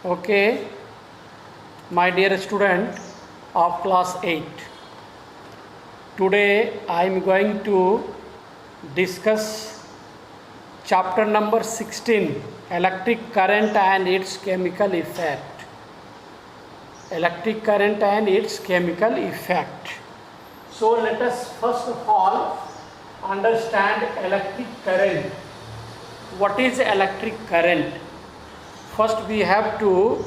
Okay, my dear student of class 8. Today I am going to discuss chapter number 16, electric current and its chemical effect. Electric current and its chemical effect. So let us first of all understand electric current. What is electric current? First we have to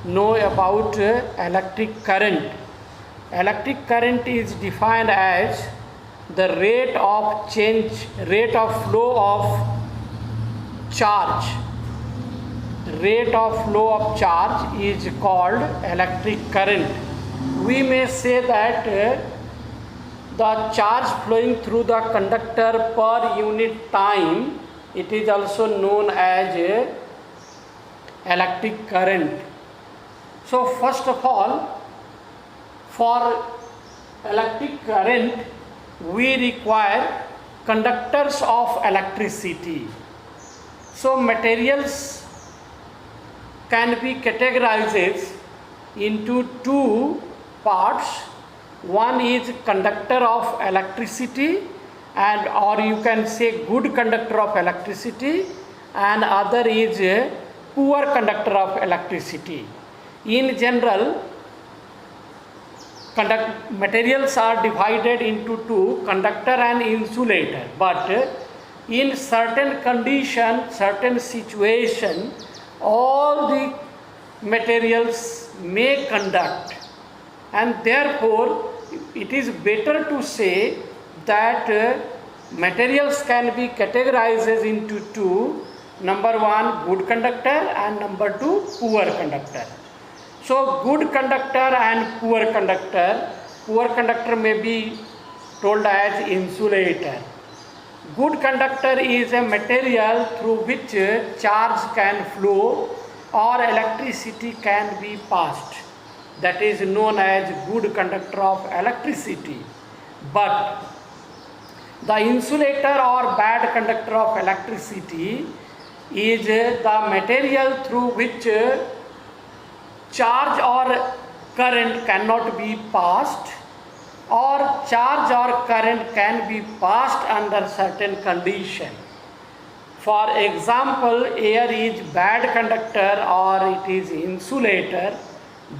know about electric current. Electric current is defined as the rate of flow of charge. Rate of flow of charge is called electric current. We may say that the charge flowing through the conductor per unit time, it is also known as electric current. So first of all, for electric current we require conductors of electricity. So materials can be categorized into two parts. One is conductor of electricity, and or you can say good conductor of electricity, and other is poor conductor of electricity. In general, materials are divided into two, conductor and insulator, but in certain condition, certain situation, all the materials may conduct, and therefore it is better to say that materials can be categorized into two. Number one, good conductor, and number two, poor conductor. So good conductor and poor conductor may be told as insulator. Good conductor is a material through which charge can flow or electricity can be passed. That is known as good conductor of electricity. But the insulator or bad conductor of electricity is the material through which charge or current cannot be passed, or charge or current can be passed under certain condition. For example, air is bad conductor or it is insulator,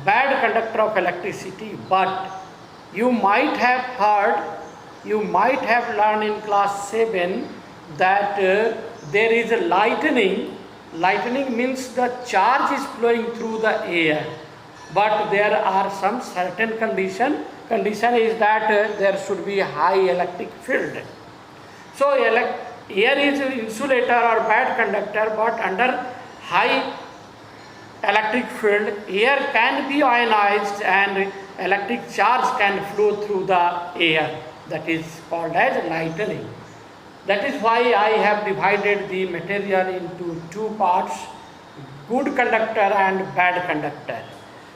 bad conductor of electricity. But you might have heard, you might have learned in class 7 that there is a lightning. Lightning means the charge is flowing through the air, but there are some certain condition. Condition is that there should be a high electric field. So air is insulator or bad conductor, but under high electric field, air can be ionized and electric charge can flow through the air. That is called as lightning. That is why I have divided the material into two parts, good conductor and bad conductor.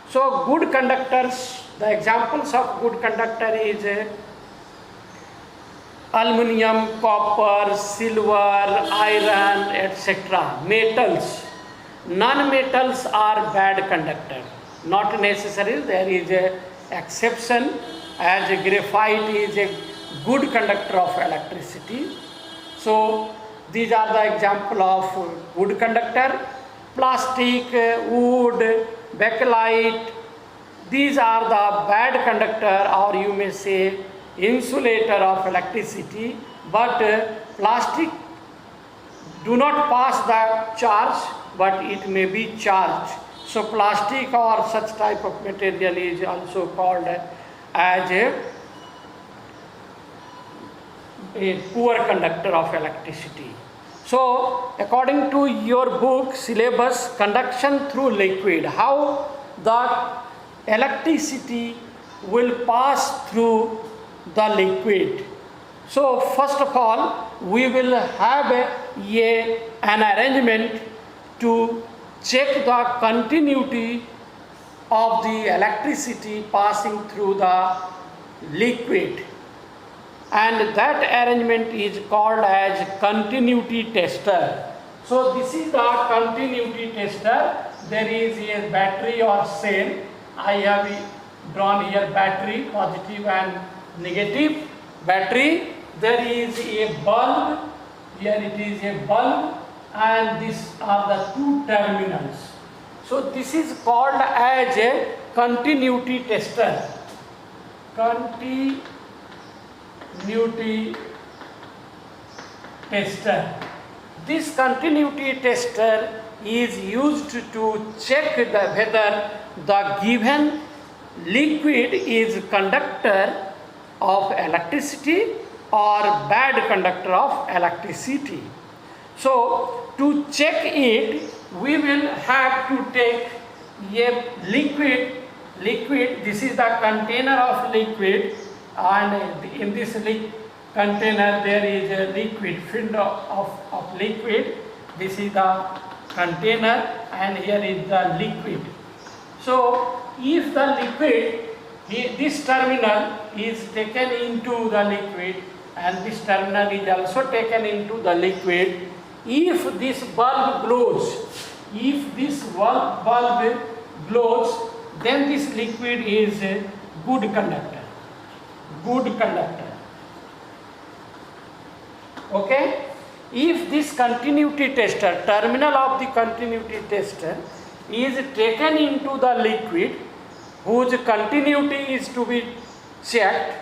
So good conductors, the examples of good conductor is aluminum, copper, silver, iron, etc. Metals. Non-metals are bad conductor. Not necessary, there is an exception, as graphite is a good conductor of electricity. So these are the example of good conductor. Plastic, wood, bakelite, these are the bad conductor, or you may say insulator of electricity. But plastic do not pass the charge, but it may be charged. So plastic or such type of material is also called as a poor conductor of electricity. So according to your book syllabus, conduction through liquid, how the electricity will pass through the liquid. So first of all, we will have an arrangement to check the continuity of the electricity passing through the liquid. And that arrangement is called as continuity tester. So this is the continuity tester. There is a battery or cell. I have drawn here battery, positive and negative battery. There is a bulb. Here it is a bulb, and these are the two terminals. So this is called as a continuity tester. Continuity tester. This continuity tester is used to check whether the given liquid is conductor of electricity or bad conductor of electricity. So to check it, we will have to take a liquid. This is the container of liquid, and in this container there is a liquid filled of liquid. This is the container, and here is the liquid. So if the liquid, this terminal is taken into the liquid, and this terminal is also taken into the liquid, if this bulb glows, then this liquid is a good conductor. Okay? If this continuity tester, terminal of the continuity tester is taken into the liquid, whose continuity is to be checked,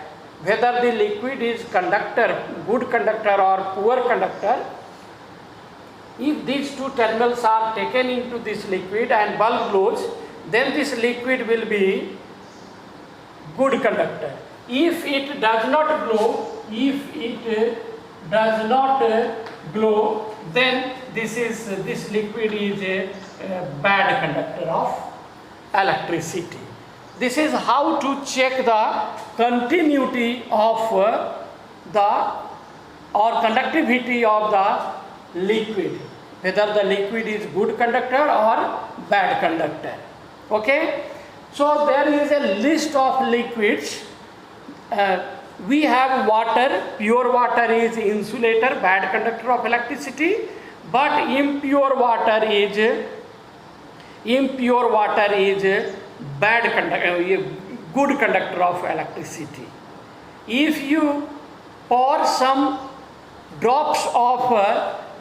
whether the liquid is conductor, good conductor or poor conductor. If these two terminals are taken into this liquid and bulb glows, then this liquid will be good conductor. If it does not glow, then this liquid is a bad conductor of electricity. This is how to check the continuity of or conductivity of the liquid, whether the liquid is good conductor or bad conductor. Okay? So there is a list of liquids. We have water. Pure water is insulator, bad conductor of electricity, but impure water is bad conductor, good conductor of electricity. If you pour some drops of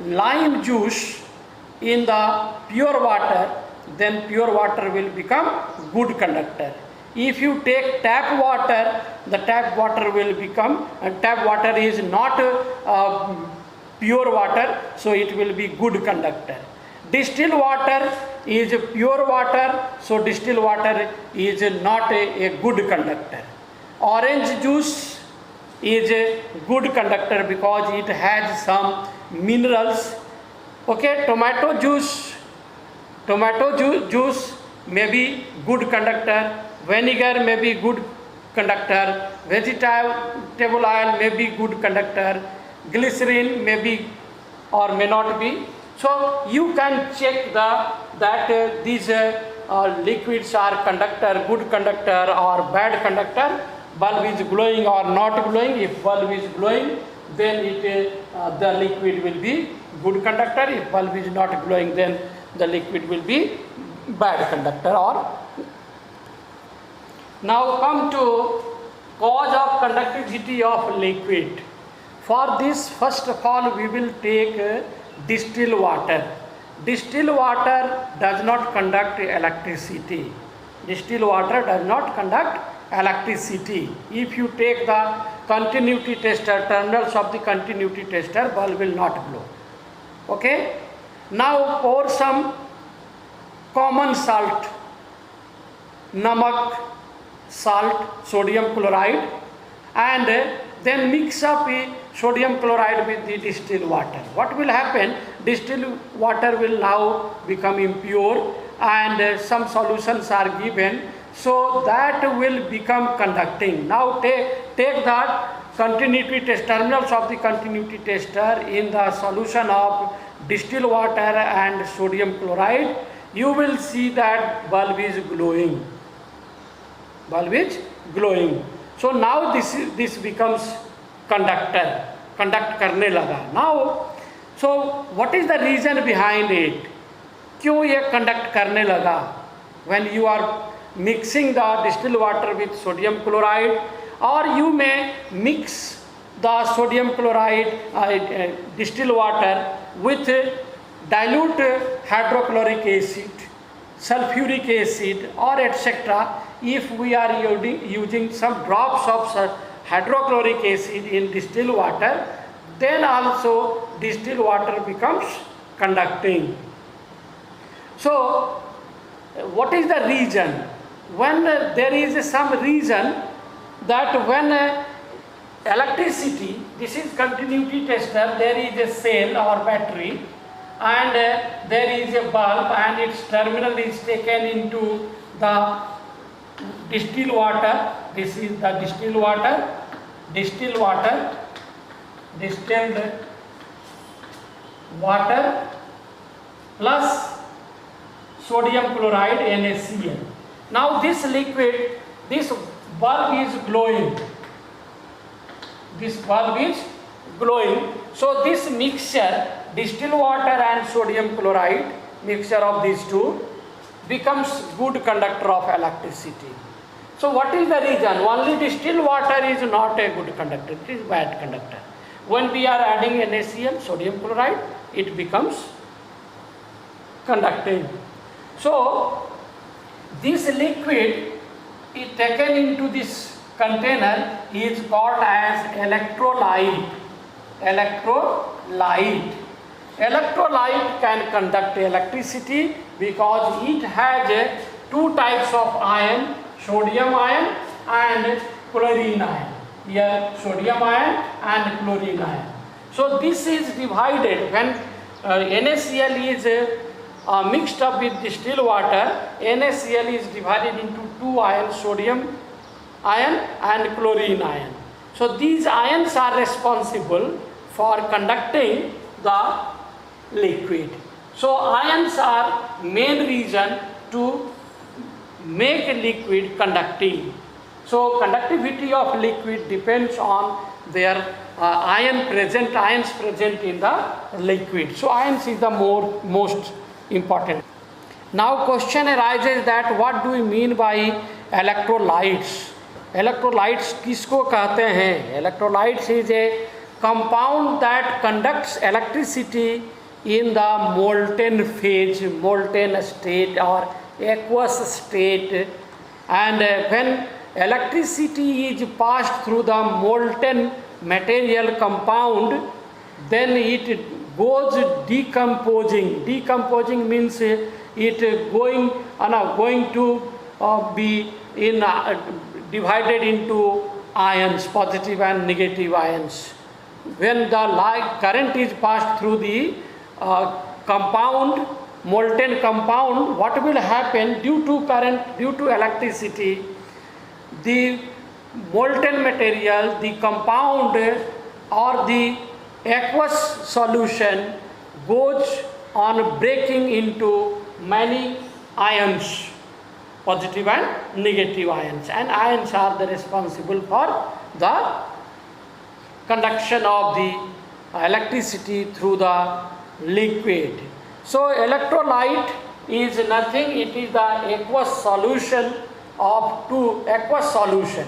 lime juice in the pure water, then pure water will become good conductor. If you take tap water, the tap water will become, tap water is not pure water, so it will be good conductor. Distilled water is pure water, so distilled water is not a good conductor. Orange juice is a good conductor because it has some minerals. Okay, tomato juice may be good conductor, vinegar may be good conductor, vegetable oil may be good conductor, glycerin may be or may not be. So you can check that these liquids are conductor, good conductor or bad conductor. Bulb is glowing or not glowing. If bulb is glowing, then the liquid will be good conductor. If bulb is not glowing, then the liquid will be bad conductor. Or now come to cause of conductivity of liquid. For this, first of all, we will take distilled water. Distilled water does not conduct electricity. Distilled water does not conduct electricity. If you take the continuity tester, terminals of the continuity tester, bulb will not glow. Okay? Now pour some common salt, namak, salt, sodium chloride, and then mix up sodium chloride with the distilled water. What will happen? Distilled water will now become impure, and some solutions are given, so that will become conducting. Now take that continuity test, terminals of the continuity tester in the solution of distilled water and sodium chloride. You will see that bulb is glowing. Bulb is glowing. So now this becomes conductor. Conduct karne laga. Now, So what is the reason behind it? क्यों ये conduct करने लगा? When you are mixing the distilled water with sodium chloride, or you may mix the sodium chloride distilled water with dilute hydrochloric acid, sulfuric acid, or etc. If we are using some drops of hydrochloric acid in distilled water, then also distilled water becomes conducting. So what is the reason? When there is some reason that when electricity, this is continuity tester, there is a cell or battery, and there is a bulb, and its terminal is taken into the distilled water. This is the distilled water, distilled water plus sodium chloride NaCl. Now this liquid, this bulb is glowing. This bulb is glowing. So this mixture, distilled water and sodium chloride, mixture of these two, becomes good conductor of electricity. So what is the reason? Only distilled water is not a good conductor, it is bad conductor. When we are adding NaCl, sodium chloride, it becomes conducting. So this liquid is taken into this container is called as electrolyte. Electrolyte. Electrolyte can conduct electricity because it has two types of ion, sodium ion and chlorine ion. Here sodium ion and chlorine ion. So this is divided when NaCl is mixed up with distilled water. NaCl is divided into two ions, sodium ion and chlorine ion. So these ions are responsible for conducting the liquid. So ions are main reason to make a liquid conducting. So conductivity of liquid depends on their ions present in the liquid. So ions is the most important. Now question arises that what do we mean by electrolytes? Electrolytes किसको कहते हैं? Electrolytes is a compound that conducts electricity in the molten phase, molten state or aqueous state, and when electricity is passed through the molten material compound, then it goes decomposing. Decomposing means it going to be divided into ions, positive and negative ions. When the current is passed through the compound, molten compound, what will happen due to current, due to electricity, the molten material, the compound or the aqueous solution goes on breaking into many ions, positive and negative ions, and ions are the responsible for the conduction of the electricity through the liquid. So electrolyte is nothing, it is the aqueous solution of two aqueous solution.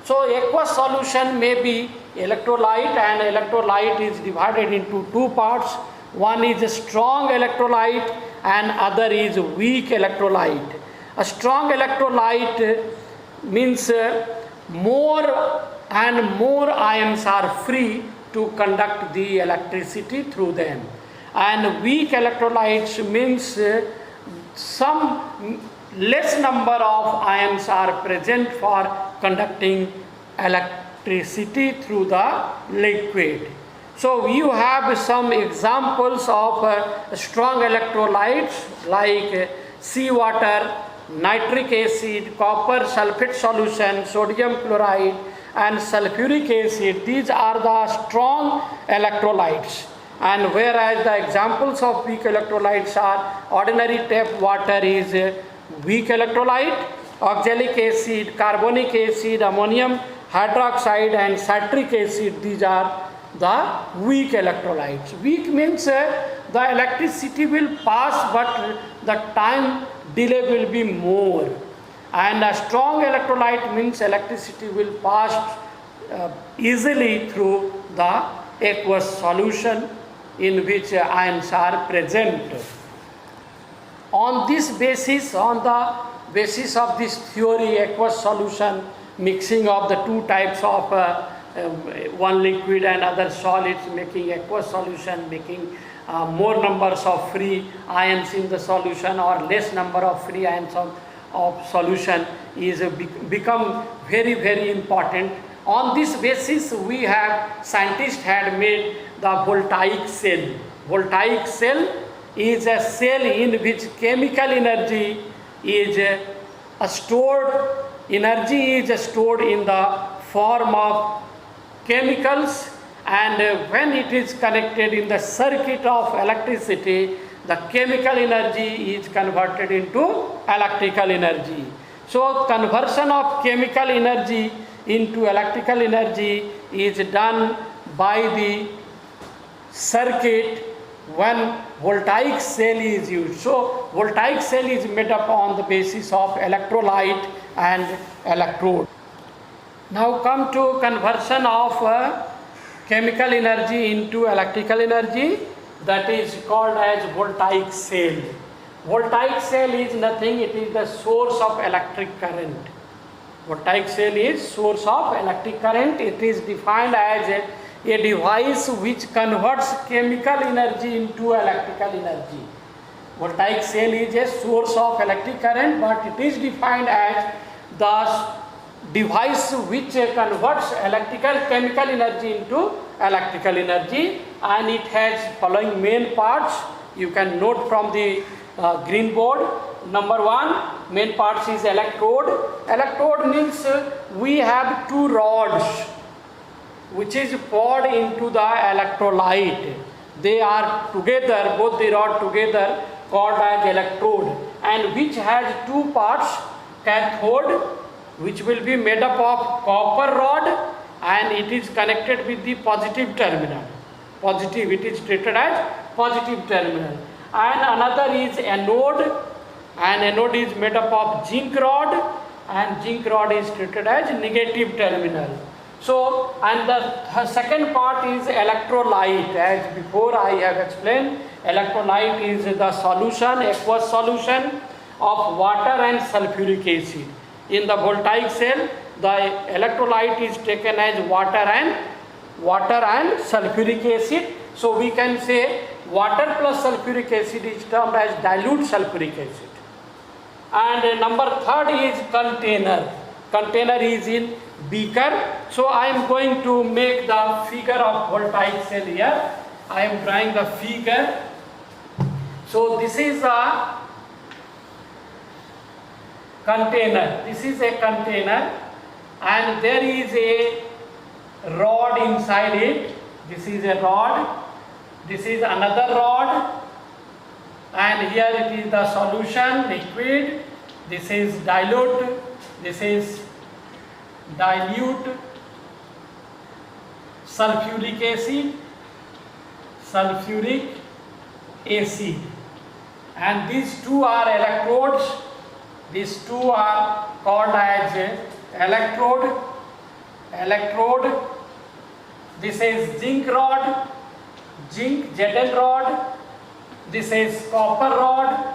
So aqueous solution may be electrolyte, and electrolyte is divided into two parts. One is a strong electrolyte and other is weak electrolyte. A strong electrolyte means more and more ions are free to conduct the electricity through them. And weak electrolytes means some less number of ions are present for conducting electricity through the liquid. So you have some examples of strong electrolytes like seawater, nitric acid, copper sulfate solution, sodium chloride and sulfuric acid. These are the strong electrolytes. And whereas the examples of weak electrolytes are ordinary tap water is weak electrolyte, oxalic acid, carbonic acid, ammonium hydroxide and citric acid, these are the weak electrolytes. Weak means the electricity will pass, but the time delay will be more. And a strong electrolyte means electricity will pass easily through the aqueous solution in which ions are present. On this basis, on the basis of this theory, aqueous solution, mixing of the two types of one liquid and other solids, making aqueous solution, making more numbers of free ions in the solution or less number of free ions of solution is become very, very important. On this basis, we have, scientists had made the Voltaic cell. Voltaic cell is a cell in which chemical energy is stored in the form of chemicals, and when it is connected in the circuit of electricity, the chemical energy is converted into electrical energy. So conversion of chemical energy into electrical energy is done by the circuit when voltaic cell is used. So voltaic cell is made up on the basis of electrolyte and electrode. Now come to conversion of chemical energy into electrical energy, that is called as voltaic cell. Voltaic cell is nothing, it is the source of electric current. Voltaic cell is source of electric current. It is defined as a device which converts chemical energy into electrical energy. Voltaic cell is a source of electric current, but it is defined as the device which converts chemical energy into electrical energy, and it has following main parts. You can note from the green board. Number one, main parts is electrode. Electrode means we have two rods which is poured into the electrolyte. They are together, both the rod together, called as electrode, and which has two parts, cathode, which will be made up of copper rod, and it is connected with the positive terminal. Positive, it is treated as positive terminal. And another is anode, and anode is made up of zinc rod, and zinc rod is treated as negative terminal. So, and the second part is electrolyte. As before I have explained, electrolyte is the solution, aqueous solution of water and sulfuric acid. In the voltaic cell, the electrolyte is taken as water and sulfuric acid. So we can say water plus sulfuric acid is termed as dilute sulfuric acid. And number third is container. Container is in beaker. So I am going to make the figure of voltaic cell here. I am drawing the figure. So this is a container. This is a container, and there is a rod inside it. This is a rod. This is another rod, and here it is the solution, liquid. This is dilute. This is dilute sulfuric acid. Sulfuric acid. And these two are electrodes. These two are called as electrode. This is zinc rod, zinc Zn rod. This is copper rod,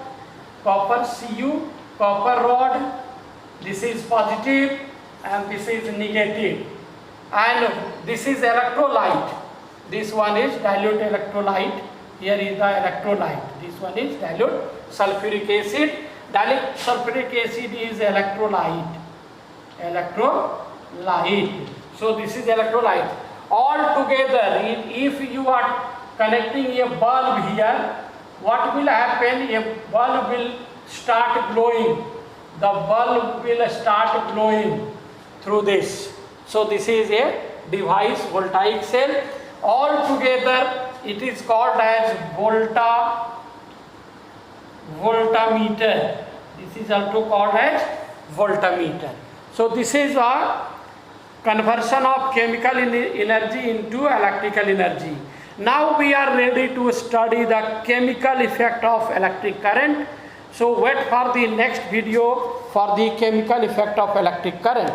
copper Cu, copper rod. This is positive and this is negative. And this is electrolyte. This one is dilute electrolyte. Here is the electrolyte. This one is dilute sulfuric acid. Dilute sulfuric acid is electrolyte. So this is electrolyte. All together, if you are connecting a bulb here, what will happen? A bulb will start glowing. The bulb will start glowing through this. So this is a device, voltaic cell. All together, it is called as voltmeter. This is also called as voltmeter. So this is a conversion of chemical energy into electrical energy. Now we are ready to study the chemical effect of electric current. So wait for the next video for the chemical effect of electric current.